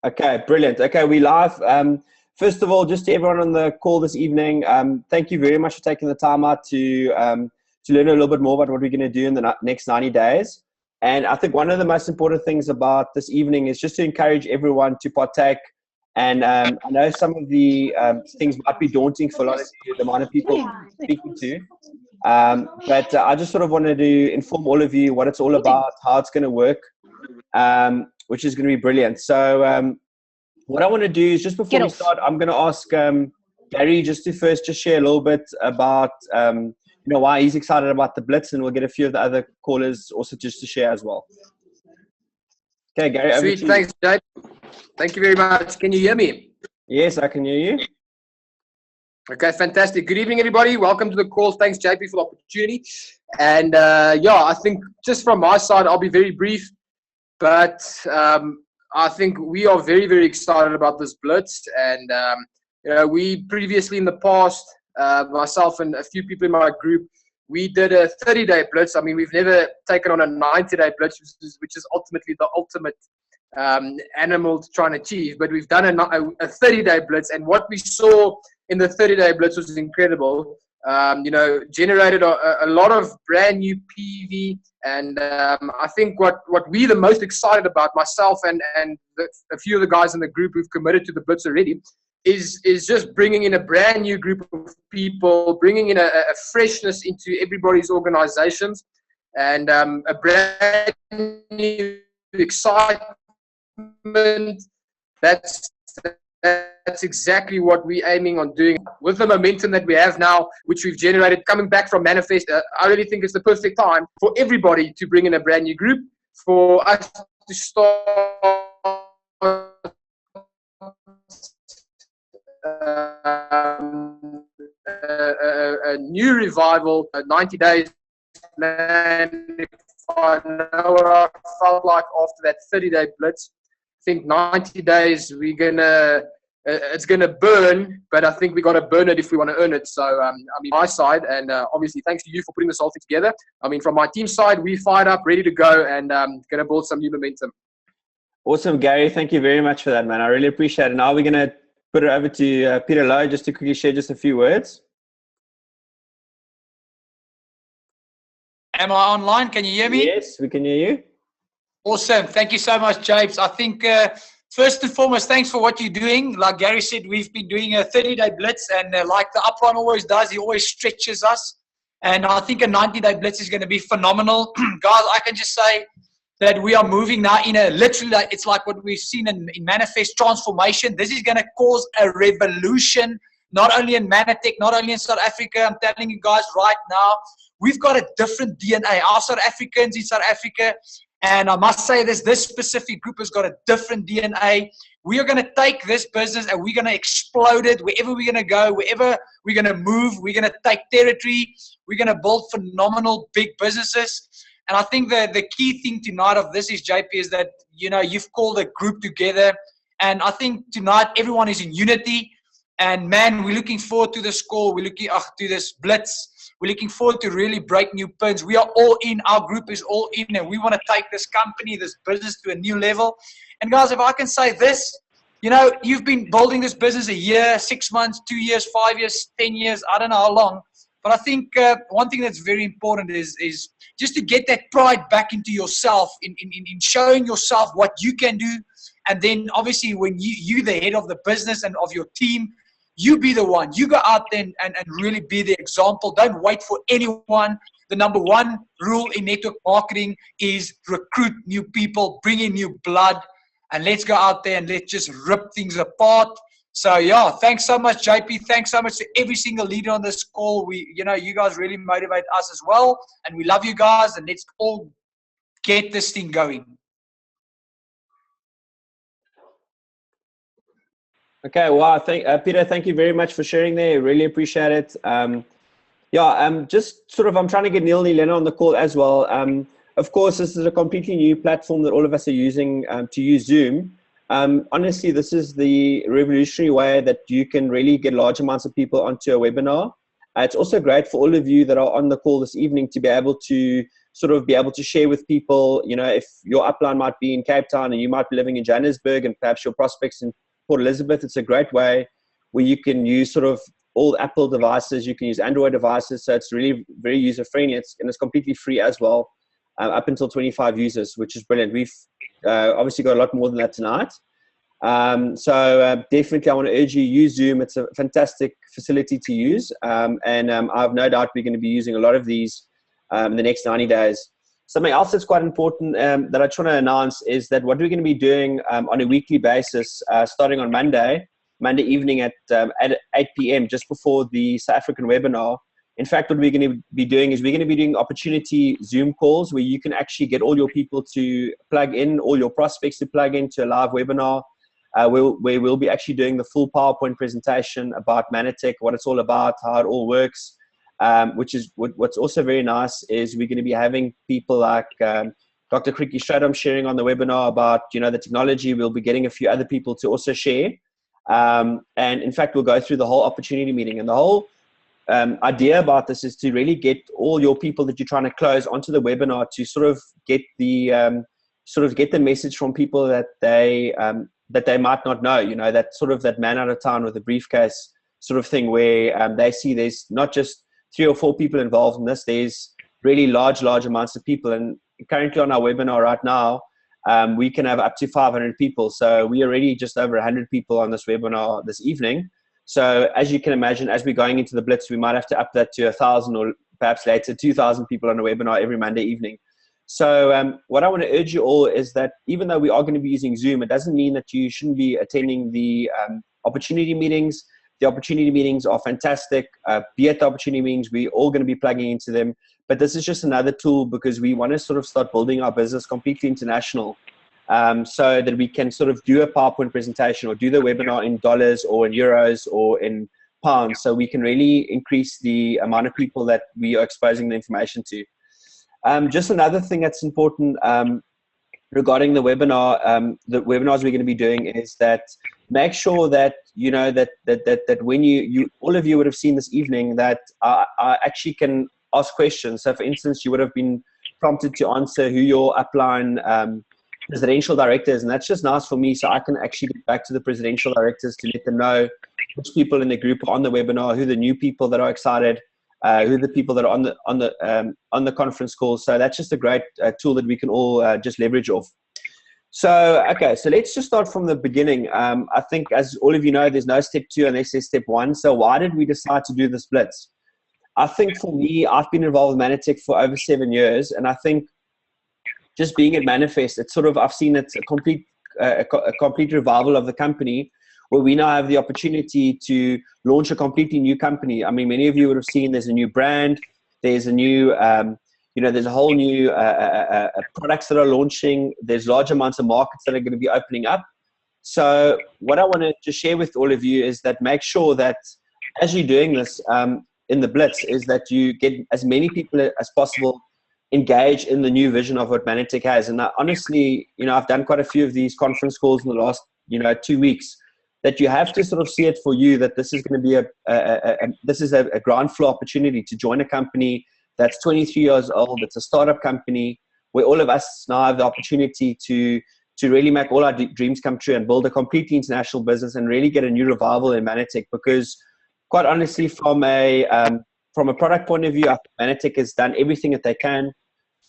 Okay, brilliant. Okay, we live. First of all, just to everyone on the call this evening, thank you very much for taking the time out to learn a little bit more about what we're going to do in the next 90 days. And I think one of the most important things about this evening is just to encourage everyone to partake. And I know some of the things might be daunting for a lot of you, the amount of people speaking to. But I just sort of wanted to inform all of you what it's all about, how it's going to work, which is going to be brilliant. So what I want to do is just before we start, I'm going to ask Gary just to first share a little bit about why he's excited about the Blitz, and we'll get a few of the other callers also just to share as well. Okay, Gary. Sweet, thanks, Jake. Thank you very much. Can you hear me? Yes, I can hear you. Okay, fantastic. Good evening, everybody. Welcome to the call. Thanks, JP, for the opportunity. And I think just from my side, I'll be very brief, but I think we are very, very excited about this Blitz. And, we previously in the past, myself and a few people in my group, we did a 30-day Blitz. I mean, we've never taken on a 90-day Blitz, which is ultimately the ultimate animal to try and achieve. But we've done a 30-day Blitz. And what we saw in the 30-day Blitz was incredible. Generated a lot of brand new PV. And I think what we're the most excited about, myself and a few of the guys in the group who've committed to the Blitz already, is just bringing in a brand new group of people, bringing in a freshness into everybody's organizations, and a brand new excitement. That's exactly what we're aiming on doing. With the momentum that we have now, which we've generated coming back from Manifest, I really think it's the perfect time for everybody to bring in a brand new group, for us to start a new revival, 90 days plan. If I know what I felt like after that 30-day Blitz, I think 90 days it's gonna burn, but I think we got to burn it if we want to earn it. So my side, and obviously thanks to you for putting this whole thing together. I mean, from my team side, we fired up, ready to go, and gonna build some new momentum. Awesome, Gary. Thank you very much for that, man. I really appreciate it. Now we're gonna put it over to Peter Lowe just to quickly share just a few words. Am I online? Can you hear me? Yes, we can hear you. Awesome. Thank you so much, James. I think first and foremost, thanks for what you're doing. Like Gary said, we've been doing a 30-day Blitz, and like the Upline always does, he always stretches us. And I think a 90-day Blitz is going to be phenomenal. Guys, I can just say that we are moving now in a literally, it's like what we've seen in Manifest transformation. This is going to cause a revolution, not only in Manatech, not only in South Africa. I'm telling you guys right now, we've got a different DNA. Our South Africans in South Africa, and I must say this specific group has got a different DNA. We are going to take this business and we're going to explode it wherever we're going to go, wherever we're going to move. We're going to take territory. We're going to build phenomenal big businesses. And I think the key thing tonight of this is, JP, is that, you've called a group together. And I think tonight everyone is in unity. And, man, we're looking forward to this call. We're looking to this Blitz. We're looking forward to really break new pins. We are all in. Our group is all in. And we want to take this company, this business to a new level. And, guys, if I can say this, you've been building this business a year, 6 months, 2 years, 5 years, 10 years, I don't know how long. But I think one thing that's very important is just to get that pride back into yourself, in showing yourself what you can do. And then obviously when you're the head of the business and of your team, you be the one. You go out there and really be the example. Don't wait for anyone. The number one rule in network marketing is recruit new people, bring in new blood, and let's go out there and let's just rip things apart. So, yeah, thanks so much, JP. Thanks so much to every single leader on this call. You guys really motivate us as well. And we love you guys. And let's all get this thing going. Okay, well, Peter, thank you very much for sharing there. Really appreciate it. I'm trying to get Neil Lena on the call as well. Of course, this is a completely new platform that all of us are using to use Zoom. Honestly, this is the revolutionary way that you can really get large amounts of people onto a webinar. It's also great for all of you that are on the call this evening to be able to sort of be able to share with people, if your upline might be in Cape Town and you might be living in Johannesburg and perhaps your prospects in Port Elizabeth. It's a great way where you can use sort of all Apple devices, you can use Android devices, so it's really very user-friendly, and it's completely free as well, up until 25 users, which is brilliant. We've obviously got a lot more than that tonight. So definitely I want to urge you, use Zoom. It's a fantastic facility to use, and I have no doubt we're going to be using a lot of these in the next 90 days. Something else that's quite important that I try to announce is that what we're going to be doing on a weekly basis, starting on Monday evening at 8 p.m. just before the South African webinar. In fact, what we're going to be doing is we're going to be doing opportunity Zoom calls where you can actually get all your people to plug in, all your prospects to plug into a live webinar. Where we'll be actually doing the full PowerPoint presentation about Manatech, what it's all about, how it all works. Which is what's also very nice is we're going to be having people like Dr. Kriki Stradom sharing on the webinar about the technology. We'll be getting a few other people to also share, and in fact we'll go through the whole opportunity meeting. And the whole idea about this is to really get all your people that you're trying to close onto the webinar to sort of get the message from people that they might not know. That sort of that man out of town with a briefcase sort of thing where they see there's not just 3 or 4 people involved in this. There's really large amounts of people. And currently on our webinar right now, we can have up to 500 people. So we already just over 100 people on this webinar this evening. So as you can imagine, as we're going into the Blitz, we might have to up that to 1,000 or perhaps later 2,000 people on a webinar every Monday evening. So what I want to urge you all is that even though we are going to be using Zoom, it doesn't mean that you shouldn't be attending the opportunity meetings. The opportunity meetings are fantastic. Be at the opportunity meetings. We're all going to be plugging into them. But this is just another tool because we want to sort of start building our business completely international, so that we can sort of do a PowerPoint presentation or do the webinar in dollars or in euros or in pounds, so we can really increase the amount of people that we are exposing the information to. Just another thing that's important regarding the webinar, the webinars we're going to be doing is that make sure that that when you all of you would have seen this evening that I actually can ask questions. So for instance, you would have been prompted to answer who your upline presidential director is, and that's just nice for me, so I can actually get back to the presidential directors to let them know which people in the group are on the webinar, who the new people that are excited, who are the people that are on the conference call. So that's just a great tool that we can all just leverage off. So okay, so let's just start from the beginning. I think, as all of you know, there's no step 2 unless there's step 1. So why did we decide to do this Blitz? I think for me, I've been involved with Manatech for over 7 years, and I think just being at Manifest, it's sort of, I've seen it's a complete revival of the company, where we now have the opportunity to launch a completely new company. I mean, many of you would have seen there's a new brand, there's a new, there's a whole new products that are launching, there's large amounts of markets that are going to be opening up. So what I want to just share with all of you is that make sure that as you're doing this in the Blitz, is that you get as many people as possible engage in the new vision of what Manatech has. And honestly, I've done quite a few of these conference calls in the last, 2 weeks, that you have to sort of see it for you that this is going to be a ground floor opportunity to join a company that's 23 years old. It's a startup company where all of us now have the opportunity to really make all our dreams come true and build a completely international business and really get a new revival in Manatech. Because quite honestly, from a product point of view, Manatech has done everything that they can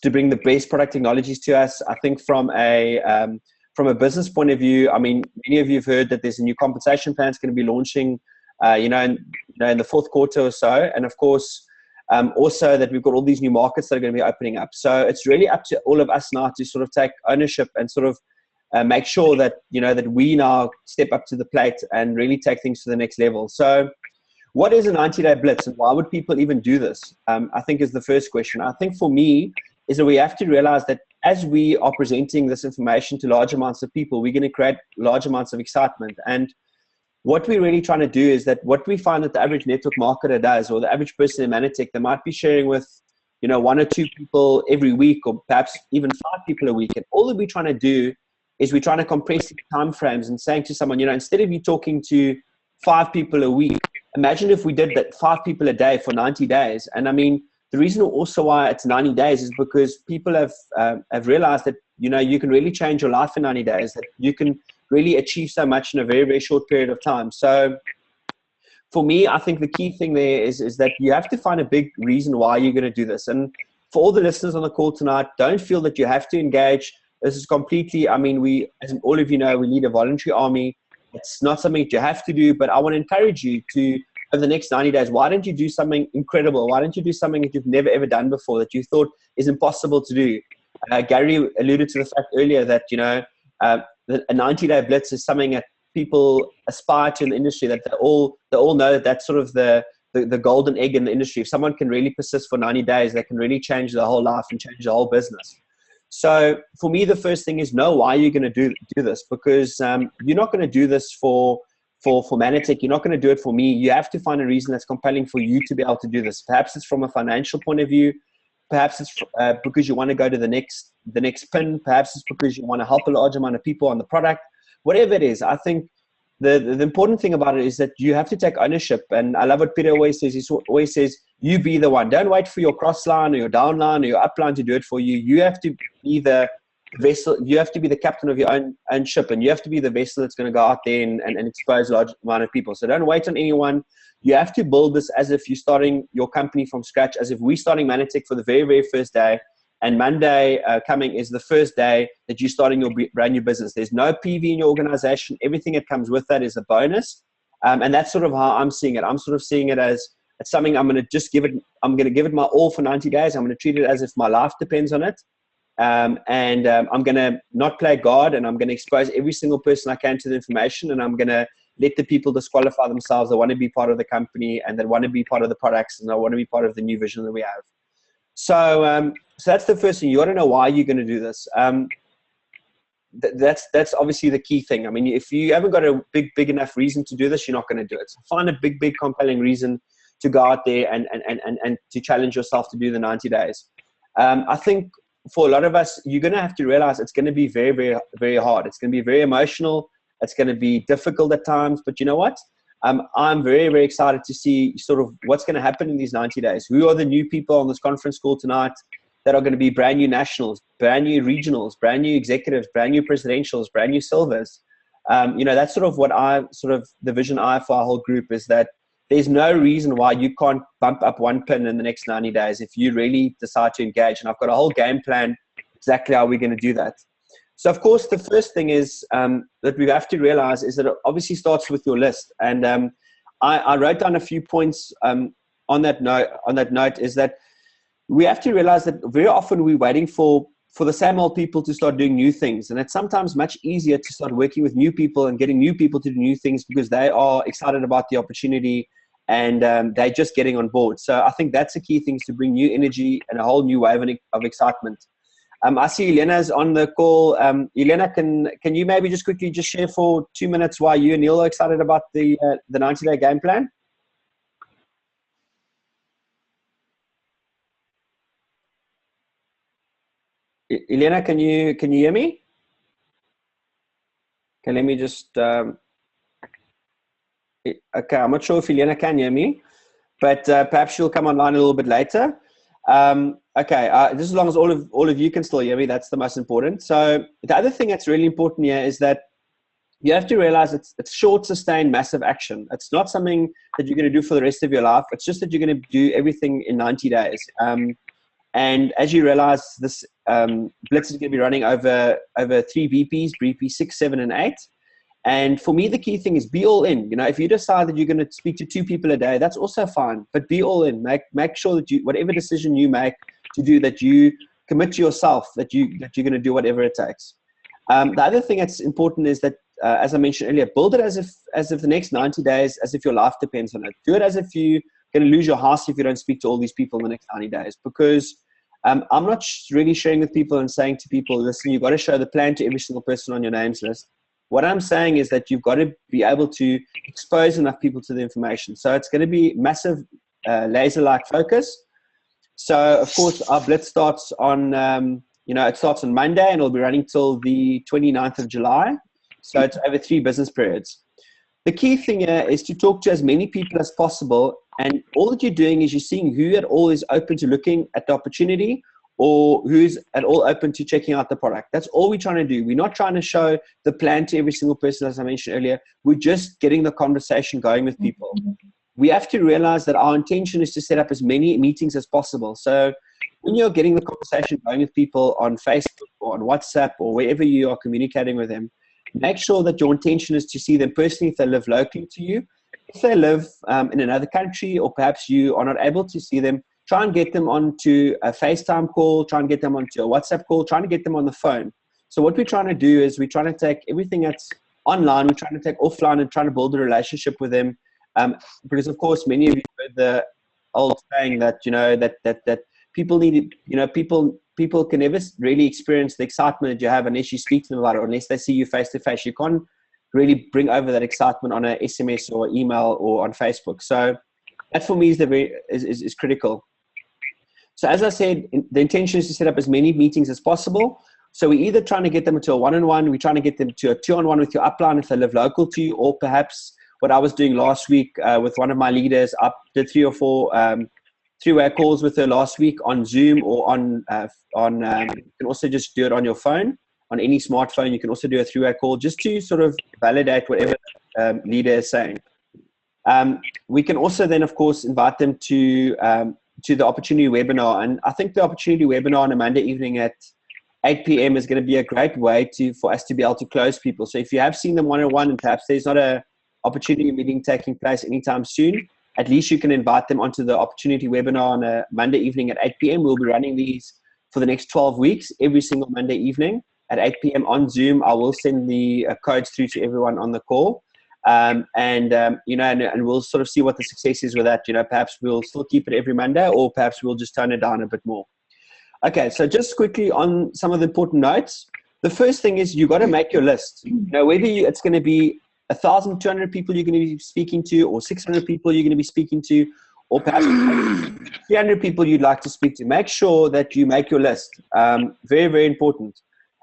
to bring the best product technologies to us. I think from a business point of view, I mean, many of you have heard that there's a new compensation plan that's going to be launching, in the fourth quarter or so. And of course, also that we've got all these new markets that are going to be opening up. So it's really up to all of us now to sort of take ownership and sort of make sure that, that we now step up to the plate and really take things to the next level. So what is a 90-day Blitz and why would people even do this? I think is the first question. I think for me is that we have to realize that as we are presenting this information to large amounts of people, we're going to create large amounts of excitement. And what we're really trying to do is that what we find that the average network marketer does, or the average person in Manatech, they might be sharing with, 1 or 2 people every week, or perhaps even 5 people a week. And all that we're trying to do is we're trying to compress the time frames and saying to someone, instead of you talking to 5 people a week, imagine if we did that 5 people a day for 90 days. And I mean, the reason also why it's 90 days is because people have realized that, you know, you can really change your life in 90 days, that you can really achieve so much in a very, very short period of time. So for me, I think the key thing there is that you have to find a big reason why you're going to do this. And for all the listeners on the call tonight, don't feel that you have to engage. This is completely, I mean, we, as all of you know, we lead a voluntary army. It's not something that you have to do, but I want to encourage you to, over the next 90 days, why don't you do something incredible? Why don't you do something that you've never, ever done before, that you thought is impossible to do? Gary alluded to the fact earlier that, you know, a 90-day blitz is something that people aspire to in the industry, that they all know that that's sort of the golden egg in the industry. If someone can really persist for 90 days, they can really change their whole life and change the whole business. So for me, the first thing is know why you're going to do this, because you're not going to do this for Manatech. You're not going to do it for me. You have to find a reason that's compelling for you to be able to do this. Perhaps it's from a financial point of view. Perhaps it's because you want to go to the next pin. Perhaps it's because you want to help a large amount of people on the product. Whatever it is, I think the important thing about it is that you have to take ownership. And I love what Peter always says. He always says, you be the one. Don't wait for your cross line or your down line or your up line to do it for you. You have to be the vessel. You have to be the captain of your own ship, and you have to be the vessel that's going to go out there and expose a large amount of people. So don't wait on anyone. You have to build this as if you're starting your company from scratch, as if we're starting Manatech for the very, very first day. And Monday coming is the first day that you're starting your brand new business. There's no PV in your organization. Everything that comes with that is a bonus. And that's sort of how I'm seeing it. I'm sort of seeing it as it's something I'm going to just give it. I'm going to give it my all for 90 days. I'm going to treat it as if my life depends on it. I'm going to not play God, and I'm going to expose every single person I can to the information. And I'm going to let the people disqualify themselves that want to be part of the company and that want to be part of the products and that want to be part of the new vision that we have. So that's the first thing. You got to know why you're going to do this. That's obviously the key thing. I mean, if you haven't got a big enough reason to do this, you're not going to do it. So find a big compelling reason to go out there and to challenge yourself to do the 90 days. I think for a lot of us, you're going to have to realize it's going to be very, very, very hard. It's going to be very emotional. It's going to be difficult at times. But you know what? I'm very, very excited to see sort of what's going to happen in these 90 days. Who are the new people on this conference call tonight that are going to be brand new nationals, brand new regionals, brand new executives, brand new presidentials, brand new silvers? You know, that's sort of what the vision I have for our whole group is that there's no reason why you can't bump up one pin in the next 90 days if you really decide to engage. And I've got a whole game plan exactly how we're going to do that. So, of course, the first thing is that we have to realize is that it obviously starts with your list. And I wrote down a few points on that note is that we have to realize that very often we're waiting for the same old people to start doing new things. And it's sometimes much easier to start working with new people and getting new people to do new things because they are excited about the opportunity and they're just getting on board. So I think that's the key thing, is to bring new energy and a whole new wave of excitement. I see Elena's on the call. Elena, can you maybe just quickly just share for 2 minutes why you and Neil are excited about the 90-day game plan? Elena, can you hear me? Okay, let me just. Okay, I'm not sure if Elena can hear me, but perhaps she'll come online a little bit later. Okay, just as long as all of you can still hear me, that's the most important. So the other thing that's really important here is that you have to realize it's short, sustained, massive action. It's not something that you're going to do for the rest of your life. It's just that you're going to do everything in 90 days. And as you realize, this Blitz is going to be running over 3 BPs, BP 6, 7, and 8. And for me, the key thing is be all in. You know, if you decide that you're going to speak to 2 people a day, that's also fine. But be all in. Make sure that whatever decision you make to do, that you commit to yourself, that you're going to do whatever it takes. The other thing that's important is that, as I mentioned earlier, build it as if the next 90 days, as if your life depends on it. Do it as if you're going to lose your house if you don't speak to all these people in the next 90 days. Because I'm not really sharing with people and saying to people, listen, you've got to show the plan to every single person on your names list. What I'm saying is that you've got to be able to expose enough people to the information. So it's going to be massive laser-like focus. So, of course, our Blitz starts on, it starts on Monday and it'll be running till the 29th of July. So it's over 3 business periods. the key thing here is to talk to as many people as possible. And all that you're doing is you're seeing who at all is open to looking at the opportunity or who's at all open to checking out the product. That's all we're trying to do. We're not trying to show the plan to every single person, as I mentioned earlier. We're just getting the conversation going with people. We have to realize that our intention is to set up as many meetings as possible. So when you're getting the conversation going with people on Facebook or on WhatsApp or wherever you are communicating with them, make sure that your intention is to see them personally if they live locally to you. If they live in another country or perhaps you are not able to see them, try and get them onto a FaceTime call, try and get them onto a WhatsApp call, trying to get them on the phone. So what we're trying to do is we're trying to take everything that's online, we're trying to take offline and trying to build a relationship with them. Because of course, many of you heard the old saying that, that people need, people can never really experience the excitement that you have unless you speak to them about it, or unless they see you face to face. You can't really bring over that excitement on a SMS or email or on Facebook. So that for me is critical. So as I said, the intention is to set up as many meetings as possible. So we're either trying to get them to a one-on-one, we're trying to get them to a two-on-one with your upline if they live local to you, or perhaps what I was doing last week with one of my leaders, I did 3 or 4 three-way calls with her last week on Zoom or on you can also just do it on your phone, on any smartphone. You can also do a 3-way call just to sort of validate whatever leader is saying. We can also then, of course, invite them to the opportunity webinar. And I think the opportunity webinar on a Monday evening at 8 p.m. is going to be a great way for us to be able to close people. So if you have seen them one-on-one and perhaps there's not a opportunity meeting taking place anytime soon, at least you can invite them onto the opportunity webinar on a Monday evening at 8 p.m. We'll be running these for the next 12 weeks, every single Monday evening at 8 p.m. on Zoom. I will send the codes through to everyone on the call. And we'll sort of see what the success is with that. Perhaps we'll still keep it every Monday, or perhaps we'll just tone it down a bit more. Okay, so just quickly on some of the important notes. The first thing is you got to make your list. Whether it's going to be 1,200 people you're going to be speaking to, or 600 people you're going to be speaking to, or perhaps 300 people you'd like to speak to. Make sure that you make your list. Very, very important.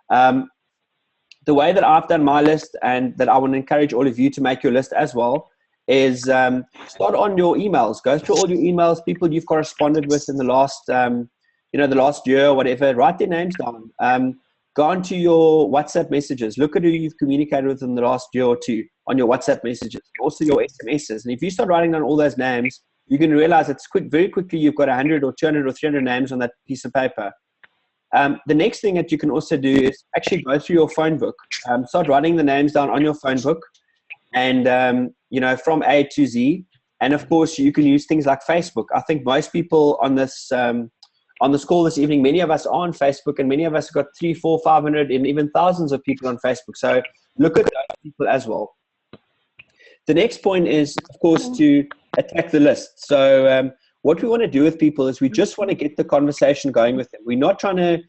The way that I've done my list, and that I want to encourage all of you to make your list as well, is start on your emails. Go through all your emails, people you've corresponded with in the last, the last year or whatever. Write their names down. Go onto your WhatsApp messages. Look at who you've communicated with in the last year or two on your WhatsApp messages, also your SMSs. And if you start writing down all those names, you can realize it's very quickly you've got 100 or 200 or 300 names on that piece of paper. The next thing that you can also do is actually go through your phone book. Start writing the names down on your phone book, and from A to Z. And of course, you can use things like Facebook. I think most people on this call this evening, many of us are on Facebook, and many of us have got 300, 400, 500, and even thousands of people on Facebook. So look at those people as well. The next point is, of course, to attack the list. So what we want to do with people is we just want to get the conversation going with them. We're not trying to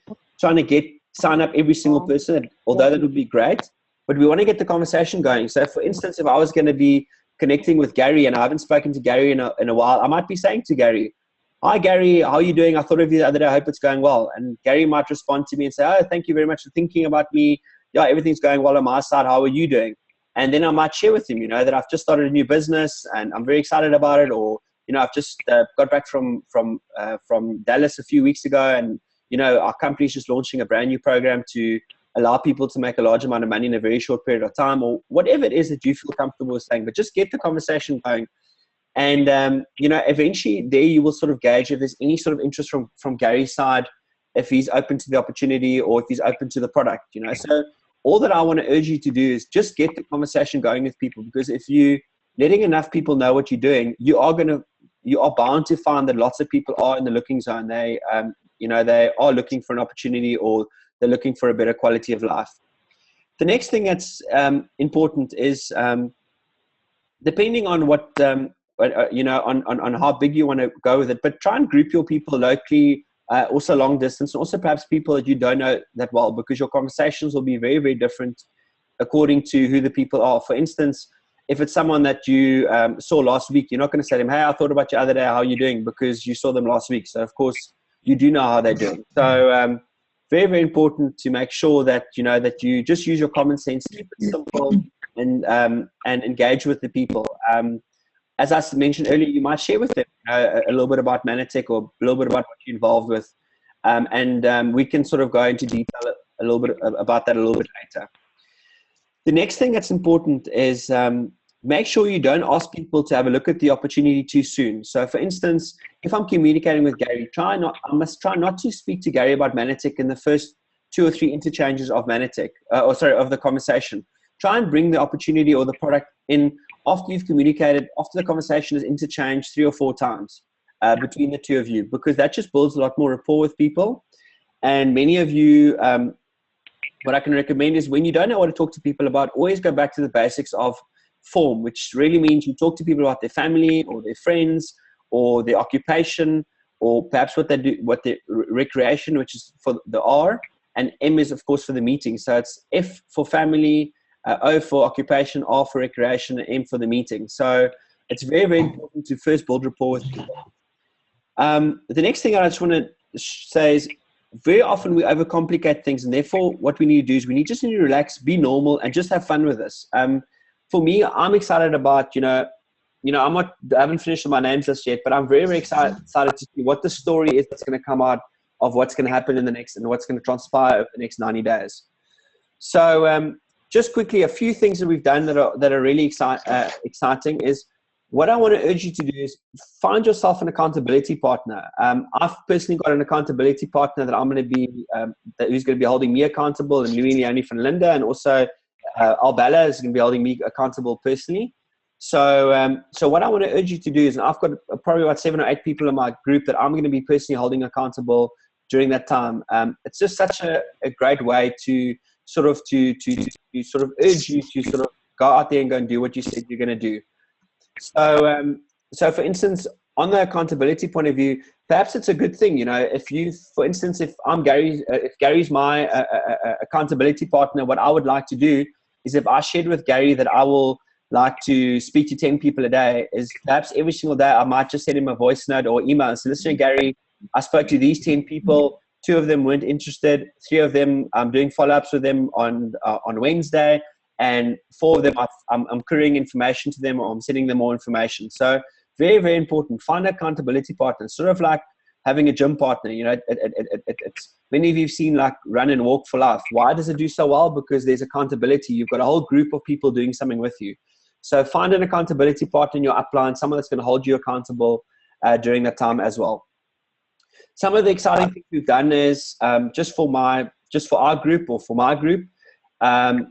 sign up every single person, although that would be great, but we want to get the conversation going. So for instance, if I was going to be connecting with Gary and I haven't spoken to Gary in a while, I might be saying to Gary, "Hi Gary, how are you doing? I thought of you the other day. I hope it's going well." And Gary might respond to me and say, "Oh, thank you very much for thinking about me. Yeah, everything's going well on my side. How are you doing?" And then I might share with him, that I've just started a new business and I'm very excited about it. Or, I've just got back from Dallas a few weeks ago, and, our company's just launching a brand new program to allow people to make a large amount of money in a very short period of time, or whatever it is that you feel comfortable with saying. But just get the conversation going. And, eventually there you will sort of gauge if there's any sort of interest from Gary's side, if he's open to the opportunity or if he's open to the product, So all that I want to urge you to do is just get the conversation going with people, because if you letting enough people know what you're doing, you are bound to find that lots of people are in the looking zone. They, they are looking for an opportunity, or they're looking for a better quality of life. The next thing that's important is depending on what, on how big you want to go with it, but try and group your people locally, also long distance, and also perhaps people that you don't know that well, because your conversations will be very, very different according to who the people are. For instance, if it's someone that you saw last week, you're not going to say to them, "Hey, I thought about you the other day, how are you doing?" because you saw them last week. So of course you do know how they're doing. So very, very important to make sure that, that you just use your common sense, keep it simple, and engage with the people. As I mentioned earlier, you might share with them a little bit about Manatech or a little bit about what you're involved with, and we can sort of go into detail a little bit about that a little bit later. The next thing that's important is make sure you don't ask people to have a look at the opportunity too soon. So, for instance, if I'm communicating with Gary, I must try not to speak to Gary about Manatech in the first 2 or 3 interchanges of Manatech, of the conversation. Try and bring the opportunity or the product in after you've communicated, after the conversation is interchanged 3 or 4 times between the two of you, because that just builds a lot more rapport with people. And many of you, what I can recommend is when you don't know what to talk to people about, always go back to the basics of form, which really means you talk to people about their family or their friends or their occupation, or perhaps what they do, what their recreation, which is for the R, and M is of course for the meeting. So it's F for family, O for occupation, R for recreation, and M for the meeting. So it's very, very important to first build rapport with people. The next thing I just want to say is very often we overcomplicate things, and therefore what we need to do is we just need to relax, be normal, and just have fun with this. For me, I'm excited about, I haven't finished my names list yet, but I'm very, very excited to see what the story is that's going to come out of what's going to happen in the next, and what's going to transpire over the next 90 days. So just quickly, a few things that we've done that are really exciting is, what I want to urge you to do is find yourself an accountability partner. I've personally got an accountability partner that I'm going to be, who's going to be holding me accountable, and Louis Leone from Linda, and also Albella is going to be holding me accountable personally. So what I want to urge you to do is, and I've got probably about 7 or 8 people in my group that I'm going to be personally holding accountable during that time. It's just such a great way to sort of urge you to sort of go out there and go and do what you said you're going to do. So for instance, on the accountability point of view, perhaps it's a good thing, if you, for instance, if Gary's my accountability partner, what I would like to do is, if I shared with Gary that I will like to speak to 10 people a day, is perhaps every single day I might just send him a voice note or email and say, listen, Gary, I spoke to these 10 people, 2 of them weren't interested, 3 of them, I'm doing follow-ups with them on Wednesday, and 4 of them I'm querying information to them, or I'm sending them more information. So very, very important. Find an accountability partner, sort of like having a gym partner. It's many of you have seen like Run and Walk for Life. Why does it do so well? Because there's accountability. You've got a whole group of people doing something with you. So find an accountability partner in your upline, someone that's going to hold you accountable during that time as well. Some of the exciting things we've done is just for our group, or for my group,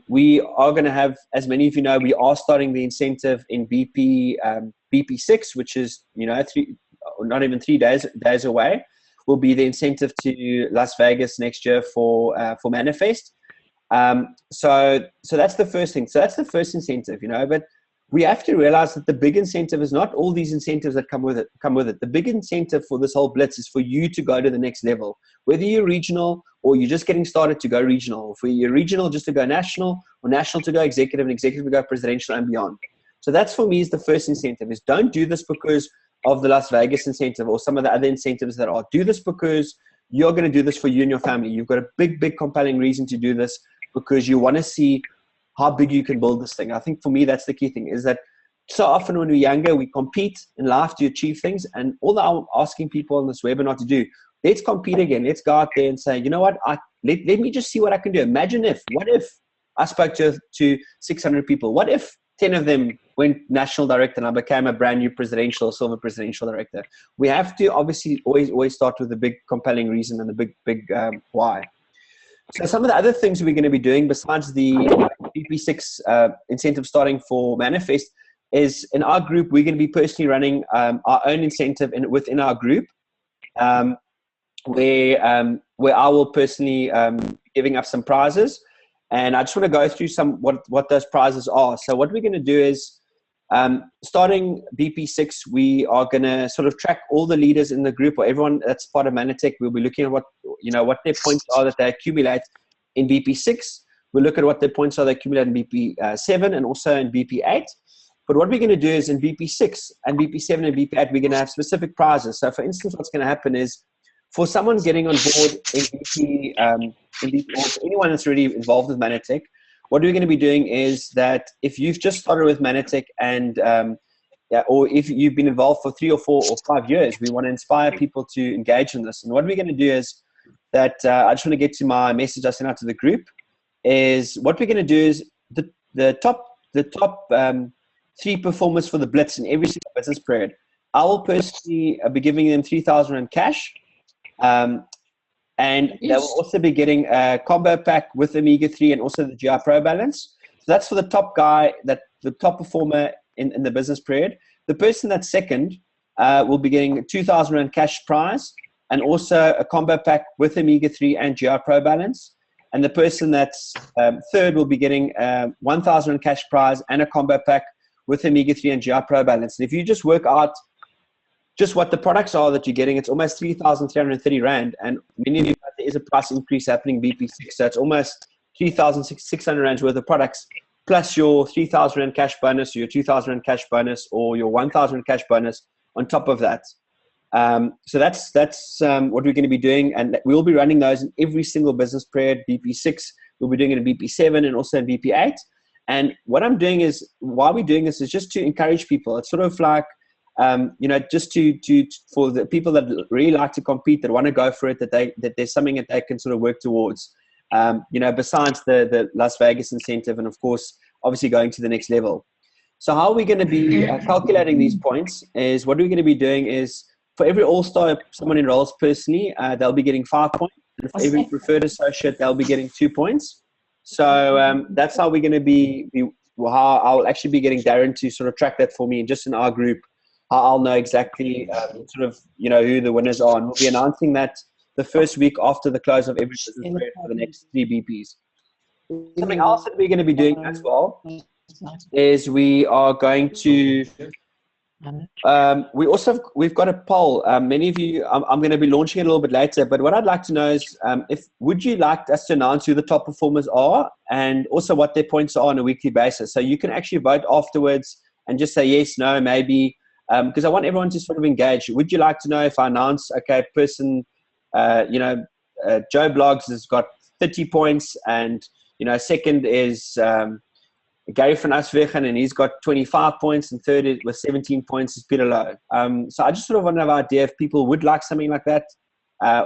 we are going to have, as many of you know, we are starting the incentive in BP6, which is, not even 3 days away, will be the incentive to Las Vegas next year for Manifest. So that's the first thing. So that's the first incentive, but we have to realize that the big incentive is not all these incentives that come with it. The big incentive for this whole blitz is for you to go to the next level, whether you're regional or you're just getting started to go regional, or for you're regional just to go national, or national to go executive, and executive to go presidential and beyond. So that's, for me, is the first incentive, is don't do this because of the Las Vegas incentive or some of the other incentives that are. Do this because you're going to do this for you and your family. You've got a big, big compelling reason to do this, because you want to see how big you can build this thing. I think for me, that's the key thing, is that so often when we're younger, we compete in life to achieve things. And all that I'm asking people on this webinar to do, let's compete again. Let's go out there and say, you know what, let me just see what I can do. What if I spoke to 600 people? What if 10 of them went national director and I became a brand new presidential, silver presidential director? We have to obviously always start with a big compelling reason and a big why. So some of the other things we're going to be doing besides the BP6 incentive starting for Manifest is, in our group, we're going to be personally running our own incentive within our group, where I will personally be giving up some prizes. And I just want to go through what those prizes are. So what we're going to do is, starting BP6, we are going to sort of track all the leaders in the group, or everyone that's part of Manatech. We'll be looking at what their points are that they accumulate in BP6. We'll look at what their points are they accumulate in BP7 and also in BP8. But what we're going to do is, in BP6 and BP7 and BP8, we're going to have specific prizes. So for instance, what's going to happen is, for someone getting on board in BP, or anyone that's already involved with Manatech, what we're going to be doing is that if you've just started with Manatech and or if you've been involved for 3 or 4 or 5 years, we want to inspire people to engage in this. And what we're going to do is that I just want to get to my message I sent out to the group. Is what we're going to do is the top 3 performers for the Blitz in every single business period. I will personally be giving them 3,000 in cash, and they will also be getting a combo pack with Omega-3 and also the GI Pro Balance. So that's for the top guy, the top performer in the business period. The person that's second will be getting 2,000 in cash prize and also a combo pack with Omega-3 and GI Pro Balance. And the person that's third will be getting 1,000 in cash prize and a combo pack with Omega-3 and GI Pro Balance. And if you just work out just what the products are that you're getting, it's almost 3,330 Rand. And many of you know there is a price increase happening BP6. So it's almost 3,600 Rand worth of products, plus your 3,000 Rand cash bonus, or your 2,000 Rand cash bonus, or your 1,000 cash bonus on top of that. So that's what we're going to be doing. And we'll be running those in every single business period. BP6, we'll be doing it in BP7 and also in BP8. And what I'm doing is, why we're doing this is just to encourage people. It's sort of like, just for the people that really like to compete, that want to go for it, that there's something that they can sort of work towards, besides the Las Vegas incentive and, of course, obviously going to the next level. So how we're going to be calculating these points is, what we're going to be doing is, for every all-star someone enrolls personally, they'll be getting 5 points. And for every preferred associate, they'll be getting 2 points. So that's how we're going to be how I'll actually be getting Darren to sort of track that for me, and just in our group, I'll know exactly who the winners are. And we'll be announcing that the first week after the close of every business period for the next 3 BPs. Something else that we're going to be doing as well is we are going to we've got a poll. Many of you, I'm going to be launching it a little bit later, but what I'd like to know is, would you like us to announce who the top performers are, and also what their points are on a weekly basis? So you can actually vote afterwards and just say yes, no, maybe, because I want everyone to sort of engage. Would you like to know if I announce, okay, person, Joe Blogs has got 30 points, and second is Gary van Aswegen, and he's got 25 points, and third with 17 points is Peter Lowe. So I just sort of want to have an idea if people would like something like that,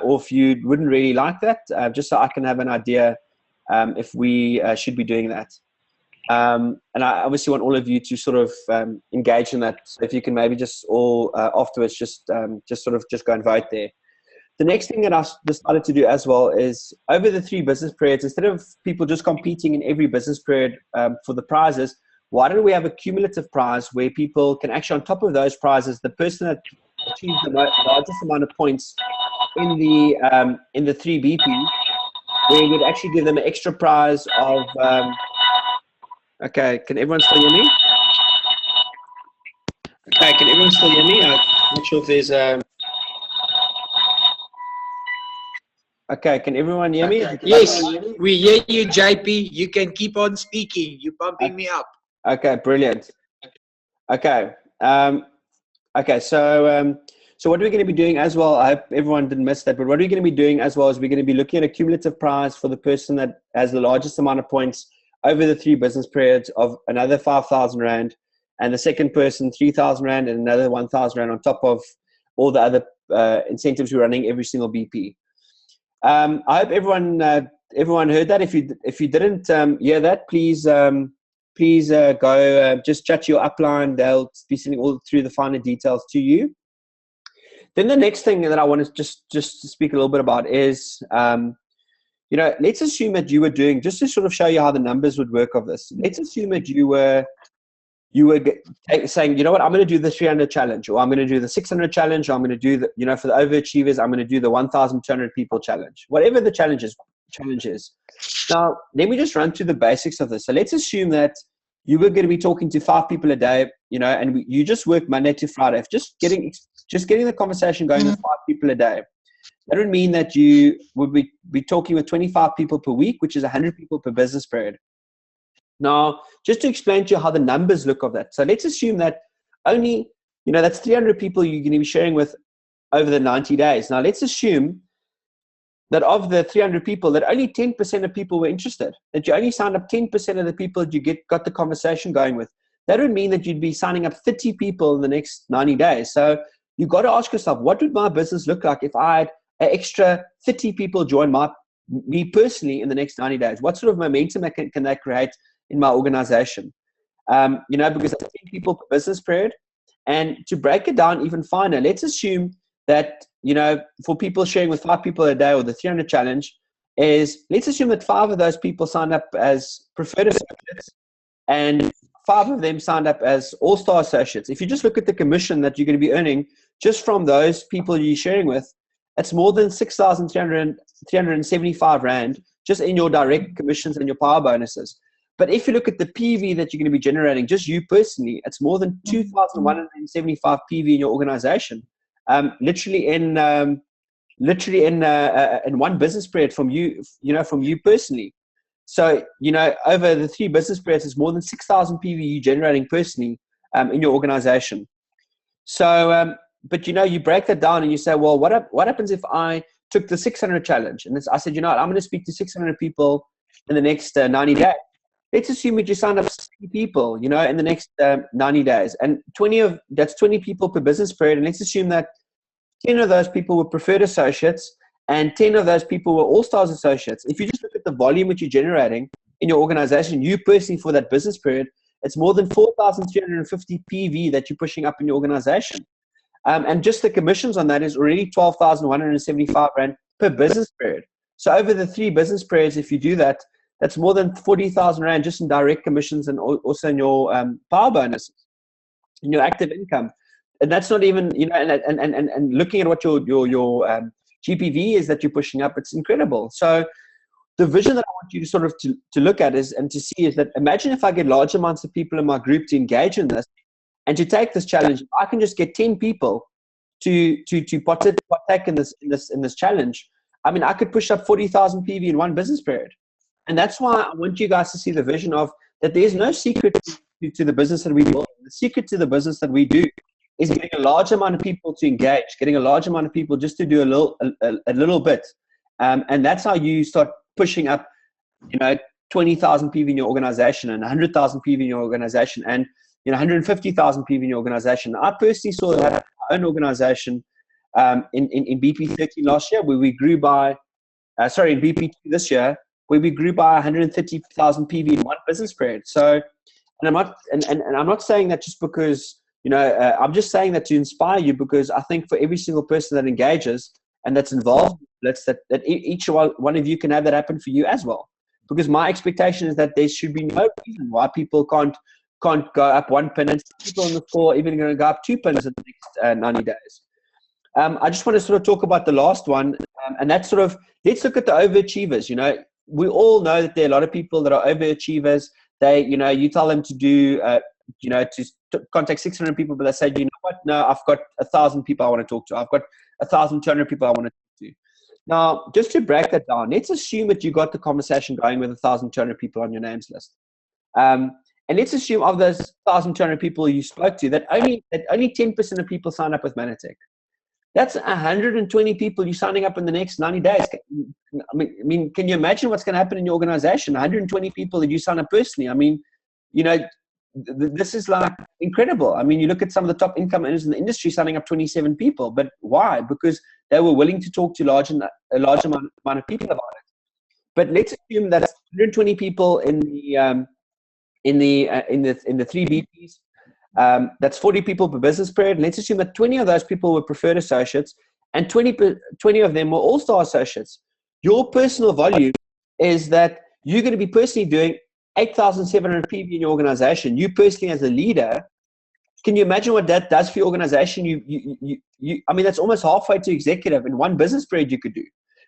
or if you wouldn't really like that, just so I can have an idea if we should be doing that. And I obviously want all of you to sort of engage in that. So if you can maybe just all afterwards just go and vote there. The next thing that I decided to do as well is, over the 3 business periods, instead of people just competing in every business period for the prizes, why don't we have a cumulative prize where people can actually, on top of those prizes, the person that achieves the largest amount of points in the 3 BP, we would actually give them an extra prize of okay, can everyone still hear me? Okay, can everyone still hear me? I'm not sure if there's okay, can everyone hear me? Yes, we hear you, JP. You can keep on speaking. You're bumping me up. Okay, brilliant. Okay. So what we're going to be doing as well, I hope everyone didn't miss that, but what we're going to be doing as well is we're going to be looking at a cumulative prize for the person that has the largest amount of points over the 3 business periods of another 5,000 Rand, and the second person 3,000 Rand, and another 1,000 Rand on top of all the other incentives we're running every single BP. I hope everyone heard that. If you didn't hear that, please go just chat to your upline. They'll be sending all through the finer details to you. Then the next thing that I want to just speak a little bit about is, let's assume that you were doing, just to sort of show you how the numbers would work of this. Let's assume that you were saying, you know what, I'm going to do the 300 challenge, or I'm going to do the 600 challenge, or I'm going to do the, for the overachievers, I'm going to do the 1,200 people challenge, whatever the challenge is. Now, let me just run through the basics of this. So let's assume that you were going to be talking to 5 people a day, and you just work Monday to Friday, just getting the conversation going with 5 people a day. That would mean that you would be talking with 25 people per week, which is 100 people per business period. Now, just to explain to you how the numbers look of that. So let's assume that only, that's 300 people you're going to be sharing with over the 90 days. Now, let's assume that of the 300 people, that only 10% of people were interested, that you only signed up 10% of the people that you got the conversation going with. That would mean that you'd be signing up 30 people in the next 90 days. So you've got to ask yourself, what would my business look like if I had an extra 30 people join me personally in the next 90 days? What sort of momentum can that create in my organization? Because that's 10 people per business period. And to break it down even finer, let's assume that, for people sharing with 5 people a day, or the 300 challenge, let's assume that 5 of those people signed up as preferred associates and 5 of them signed up as all-star associates. If you just look at the commission that you're going to be earning just from those people you're sharing with, it's more than 6,375 Rand just in your direct commissions and your power bonuses. But if you look at the PV that you're going to be generating, just you personally, it's more than 2,175 PV in your organization. Literally in one business period from you personally. So, over the 3 business periods, it's more than 6,000 PV you generating personally in your organization. So, but you break that down and you say, well, what happens if I took the 600 challenge? And I said, I'm going to speak to 600 people in the next 90 days. Let's assume that you signed up 60 people, in the next 90 days, and that's 20 people per business period. And let's assume that 10 of those people were preferred associates and 10 of those people were all-stars associates. If you just look at the volume that you're generating in your organization, you personally for that business period, it's more than 4,350 PV that you're pushing up in your organization. And just the commissions on that is already 12,175 Rand per business period. So over the 3 business periods, if you do that, that's more than 40,000 Rand just in direct commissions and also in your power bonuses, in your active income. And that's not even, and looking at what your GPV is that you're pushing up, it's incredible. So the vision that I want you to sort of to look at and to see is that imagine if I get large amounts of people in my group to engage in this and to take this challenge. If I can just get 10 people to partake in this challenge, I mean, I could push up 40,000 PV in one business period. And that's why I want you guys to see the vision of that there's no secret to the business that we build. The secret to the business that we do is getting a large amount of people to engage, getting a large amount of people just to do a little bit. And that's how you start pushing up, 20,000 PV in your organization and 100,000 PV in your organization and 150,000 PV in your organization. I personally saw that in my own organization in BP13 last year, where we grew by, in BP2 this year, where we grew by 130,000 PV in one business period. So, and I'm not saying that just because, I'm just saying that to inspire you, because I think for every single person that engages and that's involved, that each one of you can have that happen for you as well. Because my expectation is that there should be no reason why people can't go up 1 pin, and people on the floor even going to go up 2 pins in the next 90 days. I just want to sort of talk about the last one, and that's sort of, let's look at the overachievers. We all know that there are a lot of people that are overachievers. They, you tell them to do, to contact 600 people, but they say, you know what? No, I've got 1,000 people I want to talk to. I've got 1,200 people I want to talk to. Now, just to break that down, let's assume that you got the conversation going with 1,200 people on your names list. And let's assume of those 1,200 people you spoke to, that only 10% of people sign up with Manatech. That's 120 people you're signing up in the next 90 days. I mean, can you imagine what's going to happen in your organization? 120 people that you sign up personally. I mean, this is like incredible. I mean, you look at some of the top income earners in the industry signing up 27 people, but why? Because they were willing to talk to a large amount of people about it. But let's assume that 120 people in the 3 BPs. That's 40 people per business period. And let's assume that 20 of those people were preferred associates and 20 of them were all-star associates. Your personal volume is that you're going to be personally doing 8,700 PV in your organization. You personally as a leader, can you imagine what that does for your organization? I mean, that's almost halfway to executive in one business period you could do.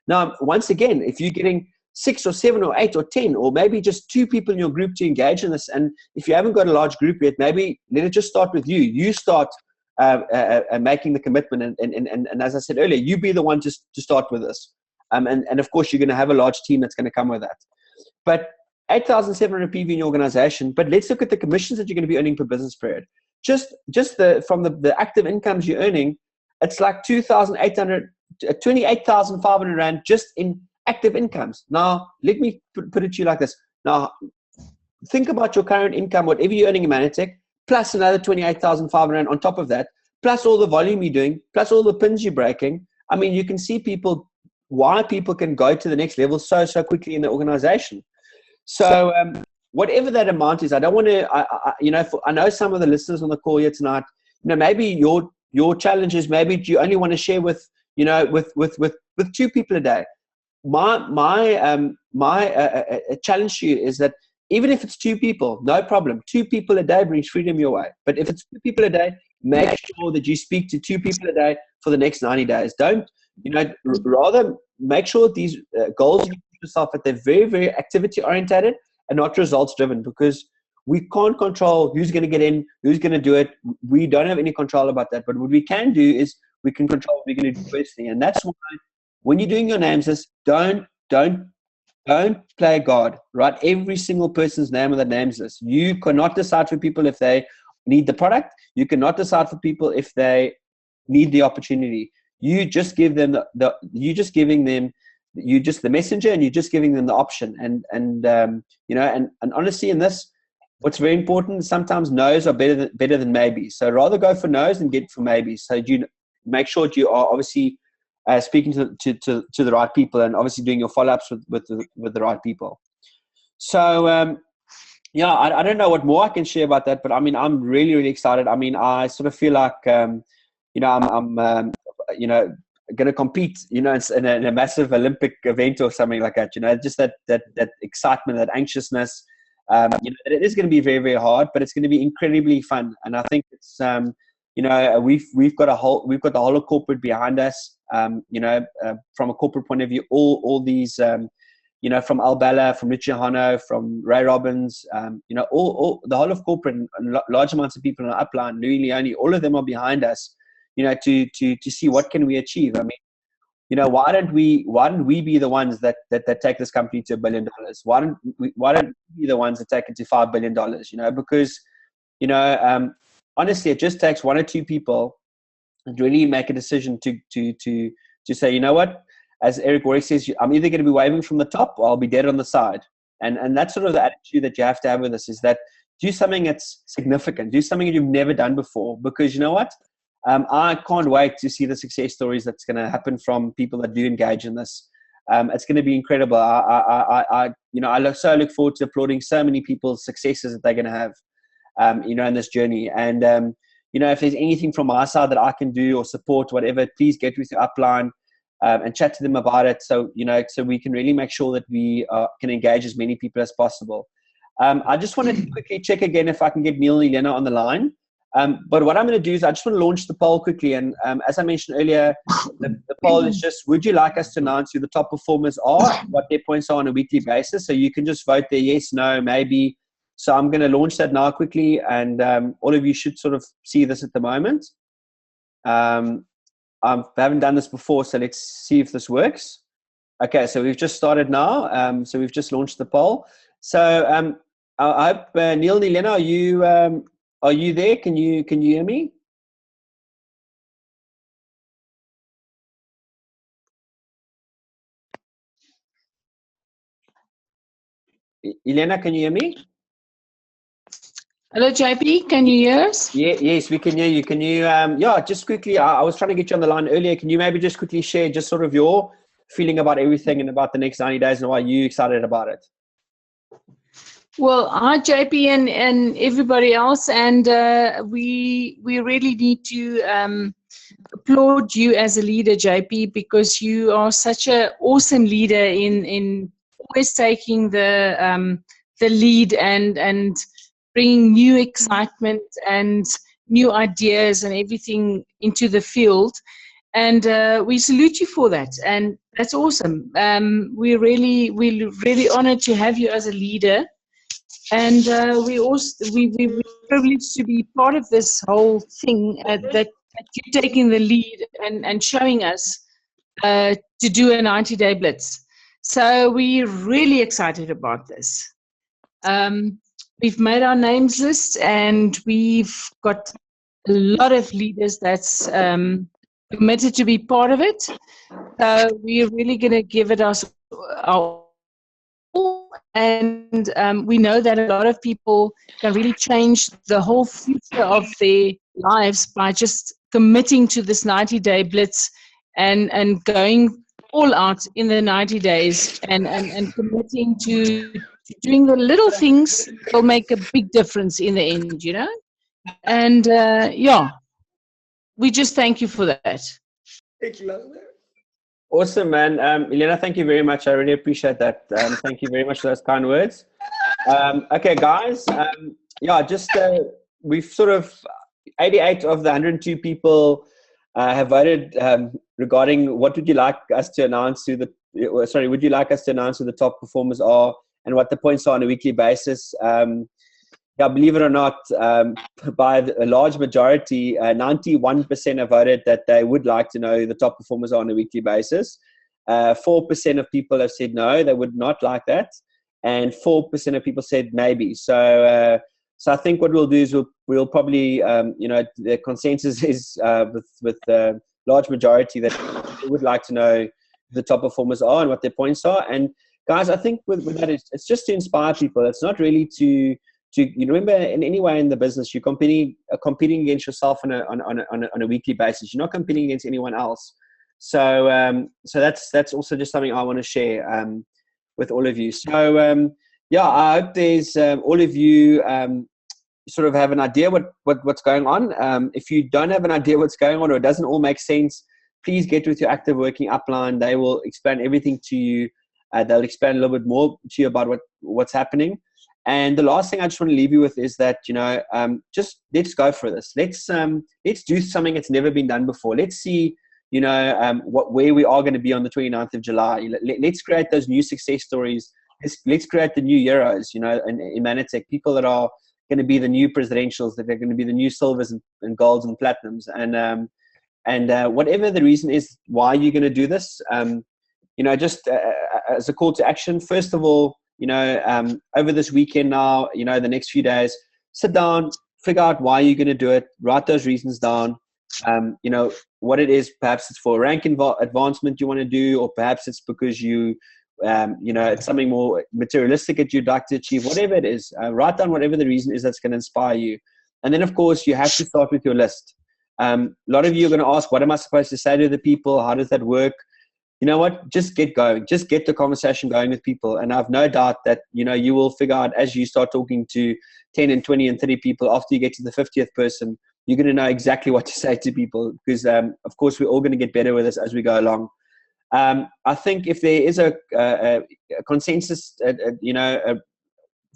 Now, once again, if you're getting 6 or 7 or 8 or 10, or maybe just 2 people in your group to engage in this, and if you haven't got a large group yet, maybe let it just start with you. You start making the commitment, and as I said earlier, you be the one to start with this. And of course, you're going to have a large team that's going to come with that. But 8,700 PV in your organization, but let's look at the commissions that you're going to be earning per business period. Just from the active incomes you're earning, it's like 2,800 28,500 Rand just in active incomes. Now, let me put it to you like this. Now, think about your current income, whatever you're earning in Manatech, plus another 28,500 Rand on top of that, plus all the volume you're doing, plus all the pins you're breaking. I mean, you can see why people can go to the next level so quickly in the organization. So whatever that amount is, I don't want to, I know some of the listeners on the call here tonight, maybe your challenge is maybe you only want to share with 2 people a day. My challenge to you is that even if it's 2 people, no problem. 2 people a day brings freedom your way. But if it's 2 people a day, make sure that you speak to 2 people a day for the next 90 days. Don't, rather make sure that these goals you put yourself that they're very, very activity orientated and not results driven, because we can't control who's going to get in, who's going to do it. We don't have any control about that. But what we can do is we can control what we're going to do personally. And that's why when you're doing your names list, don't play God. Write every single person's name on the names list. You cannot decide for people if they need the product. You cannot decide for people if they need the opportunity. You just give them the messenger, and you're just giving them the option. And honestly, in this, what's very important, sometimes no's are better than maybes. So rather go for no's and get for maybes. So you make sure that you are obviously speaking to the right people, and obviously doing your follow-ups with the right people. So I don't know what more I can share about that, but I mean, I'm really, really excited. I mean, I sort of feel like I'm going to compete, in a massive Olympic event or something like that. Just that excitement, that anxiousness. It is going to be very, very hard, but it's going to be incredibly fun. And I think it's we've got the whole of corporate behind us. From a corporate point of view, all these from Al Bella, from Richie Hano, from Ray Robbins, all the whole of corporate, and large amounts of people in the upline, Louis Leone, all of them are behind us, to see what can we achieve. I mean, why don't we be the ones that take this company to $1 billion? Why don't we be the ones that take it to $5 billion? Because honestly, it just takes 1 or 2 people and really make a decision to say, what, as Eric Warwick says, I'm either going to be waving from the top or I'll be dead on the side. And that's sort of the attitude that you have to have with this, is that do something that's significant, do something that you've never done before, because you know what? I can't wait to see the success stories that's going to happen from people that do engage in this. It's going to be incredible. I look forward to applauding so many people's successes that they're going to have, in this journey. And, if there's anything from my side that I can do or support, whatever, please get with your upline and chat to them about it. So, so we can really make sure that we can engage as many people as possible. I just wanted to quickly check again if I can get Neil and Elena on the line. But what I'm going to do is I just want to launch the poll quickly. And as I mentioned earlier, the poll is just, would you like us to announce who the top performers are, what their points are on a weekly basis? So you can just vote there, yes, no, maybe. So I'm going to launch that now quickly. And all of you should sort of see this at the moment. I haven't done this before, so let's see if this works. Okay, so we've just started now. So we've just launched the poll. So I hope, Neil and Elena, are you there? Can you hear me? Elena, can you hear me? Hello, JP. Can you hear us? Yeah, yes, we can hear you. Can you, just quickly, I was trying to get you on the line earlier. Can you maybe just quickly share just sort of your feeling about everything and about the next 90 days and why you're excited about it? Well, hi, JP, and everybody else. And we really need to applaud you as a leader, JP, because you are such an awesome leader in always taking the lead and bringing new excitement and new ideas and everything into the field. And we salute you for that. And that's awesome. We're really honored to have you as a leader. And we're privileged to be part of this whole thing, that you're taking the lead and showing us to do a 90-day blitz. So we're really excited about this. We've made our names list, and we've got a lot of leaders that's committed to be part of it. We're really going to give it our all. And we know that a lot of people can really change the whole future of their lives by just committing to this 90-day blitz and going all out in the 90 days and committing to doing the little things that will make a big difference in the end, you know? And yeah, we just thank you for that. Awesome, man. Elena, thank you very much. I really appreciate that. Thank you very much for those kind words. Okay, guys. Yeah, just we've sort of 88 of the 102 people have voted regarding what would you like us to announce to the. Sorry, would you like us to announce who the top performers are and what the points are on a weekly basis? Yeah, believe it or not, by a large majority, 91% have voted that they would like to know who the top performers are on a weekly basis. 4% of people have said no, they would not like that. And 4% of people said maybe. So I think what we'll do is we'll probably, the consensus is with the large majority that they would like to know who the top performers are and what their points are. And guys, I think with that, it's just to inspire people. It's not really to you remember in any way in the business, you're competing against yourself on a weekly basis. You're not competing against anyone else. So that's also just something I want to share with all of you. So yeah, I hope there's all of you sort of have an idea what's going on. If you don't have an idea what's going on or it doesn't all make sense, please get with your active working upline. They will explain everything to you. They'll explain a little bit more to you about what's happening. And the last thing I just want to leave you with is that, just let's go for this. Let's do something that's never been done before. Let's see, where we are going to be on the 29th of July. Let's create those new success stories. Let's create the new heroes, in Manatech, people that are going to be the new presidentials, that they're going to be the new silvers and golds and platinums. And whatever the reason is why you're going to do this, just as a call to action, first of all, over this weekend now, the next few days, sit down, figure out why you're going to do it, write those reasons down, what it is. Perhaps it's for rank advancement you want to do, or perhaps it's because it's something more materialistic that you'd like to achieve, whatever it is. Write down whatever the reason is that's going to inspire you. And then, of course, you have to start with your list. A lot of you are going to ask, what am I supposed to say to the people? How does that work? You know what? Just get going. Just get the conversation going with people. And I've no doubt that, you will figure out as you start talking to 10 and 20 and 30 people, after you get to the 50th person, you're going to know exactly what to say to people because, of course, we're all going to get better with this as we go along. I think if there is a consensus,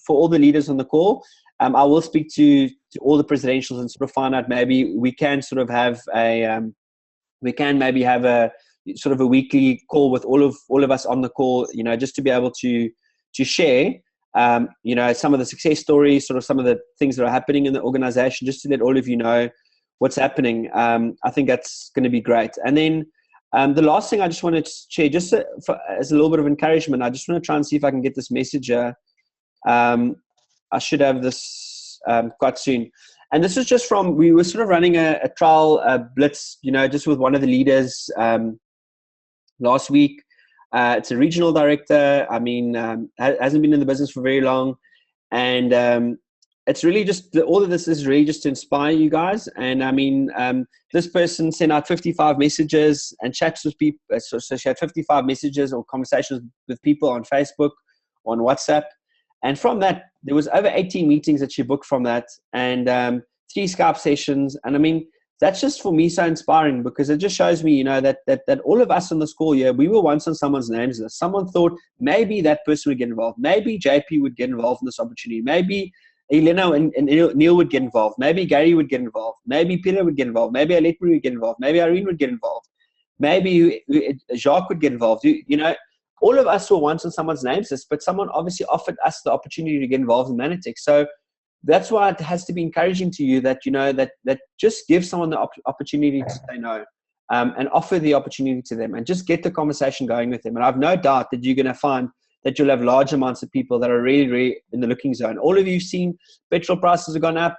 for all the leaders on the call, I will speak to all the presidentials and sort of find out maybe we can sort of have a sort of a weekly call with all of us on the call, just to be able to share, some of the success stories, sort of some of the things that are happening in the organization, just to let all of you know what's happening. I think that's going to be great. And then the last thing I just want to share, just as a little bit of encouragement, I just want to try and see if I can get this message. I should have this quite soon. And this is just we were sort of running a trial blitz, just with one of the leaders last week. It's a regional director. I mean, hasn't been in the business for very long. And it's really just, all of this is really just to inspire you guys. And I mean, this person sent out 55 messages and chats with people. So she had 55 messages or conversations with people on Facebook, on WhatsApp. And from that, there was over 18 meetings that she booked from that, and 3 Skype sessions. And I mean, that's just for me so inspiring, because it just shows me, that all of us on the call here, we were once on someone's names list. Someone thought maybe that person would get involved. Maybe JP would get involved in this opportunity. Maybe Elena and Neil would get involved. Maybe Gary would get involved. Maybe Peter would get involved. Maybe Aletma would get involved. Maybe Irene would get involved. Maybe Jacques would get involved. All of us were once on someone's names list, but someone obviously offered us the opportunity to get involved in Manatech. So that's why it has to be encouraging to you that, that just give someone the opportunity to say no, and offer the opportunity to them, and just get the conversation going with them. And I've no doubt that you're going to find that you'll have large amounts of people that are really, really in the looking zone. All of you have seen petrol prices have gone up.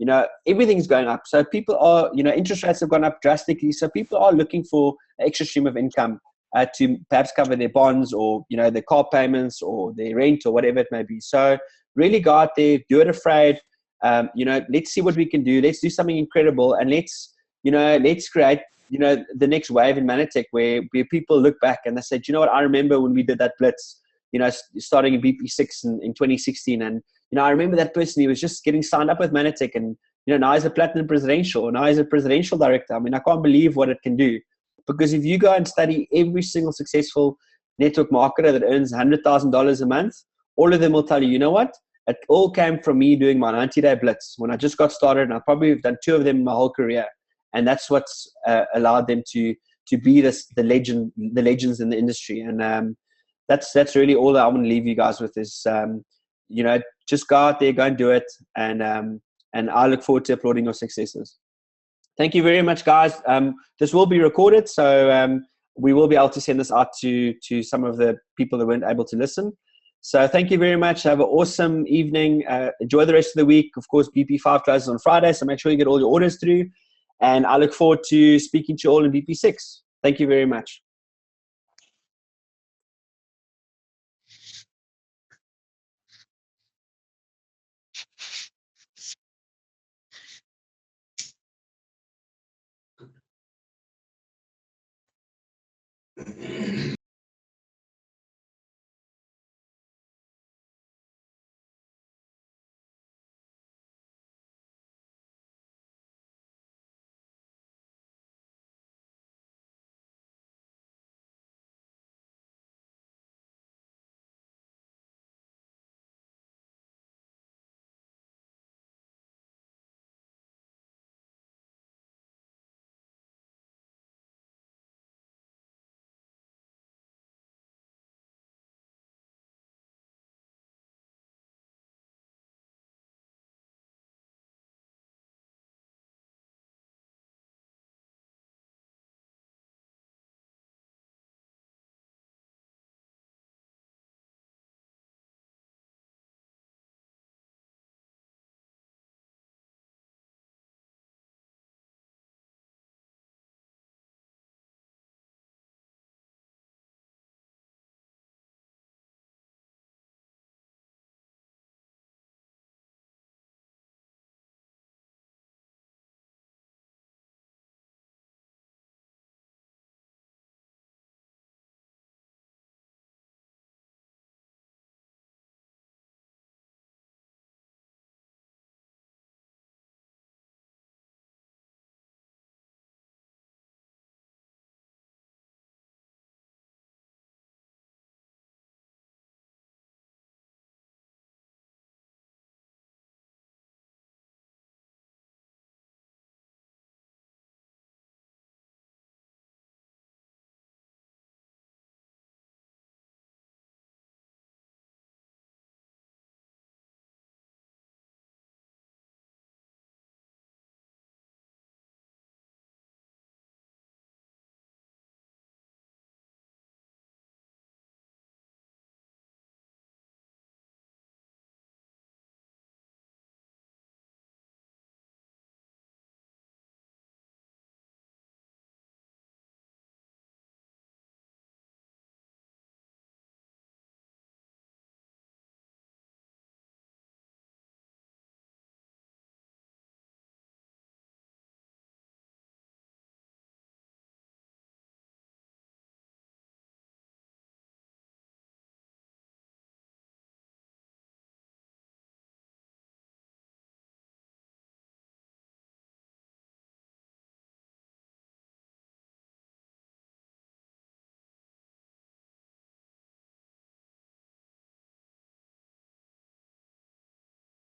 you know, everything's going up. So people are, you know, interest rates have gone up drastically. So people are looking for an extra stream of income to perhaps cover their bonds or, you know, their car payments or their rent or whatever it may be. So really go out there, do it afraid. You know, let's see what we can do. Let's do something incredible, and let's create, you know, the next wave in Manatech where people look back and they say, do you know what? I remember when we did that blitz, you know, starting in BP6 in 2016. And, you know, I remember that person, he was just getting signed up with Manatech, and, you know, now he's a platinum presidential, now he's a presidential director. I mean, I can't believe what it can do. Because if you go and study every single successful network marketer that earns $100,000 a month, all of them will tell you, you know what? It all came from me doing my 90-day blitz when I just got started, and I probably have done 2 of them in my whole career. And that's what's allowed them to be the legends in the industry. And that's really all that I want to leave you guys with is, you know, just go out there, go and do it. And I look forward to applauding your successes. Thank you very much, guys. This will be recorded, so we will be able to send this out to some of the people that weren't able to listen. So thank you very much. Have an awesome evening. Enjoy the rest of the week. Of course, BP5 closes on Friday, so make sure you get all your orders through. And I look forward to speaking to you all in BP6. Thank you very much.